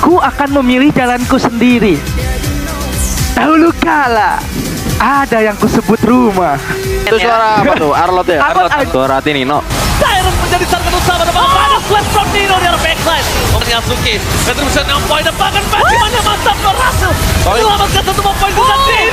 Aku akan memilih jalanku sendiri. Dahulu kala ada yang kusebut rumah. Itu suara apa tuh? Arlot ya? Arlot. Suara Nino. Tyrant menjadi target utama dan ada flash from Nino di arah backline. Momen Yasuki, Petri bisa 6 poin dan bahkan Benjamin yang mantap berhasil menyelamatkan satu poin ke Sandri.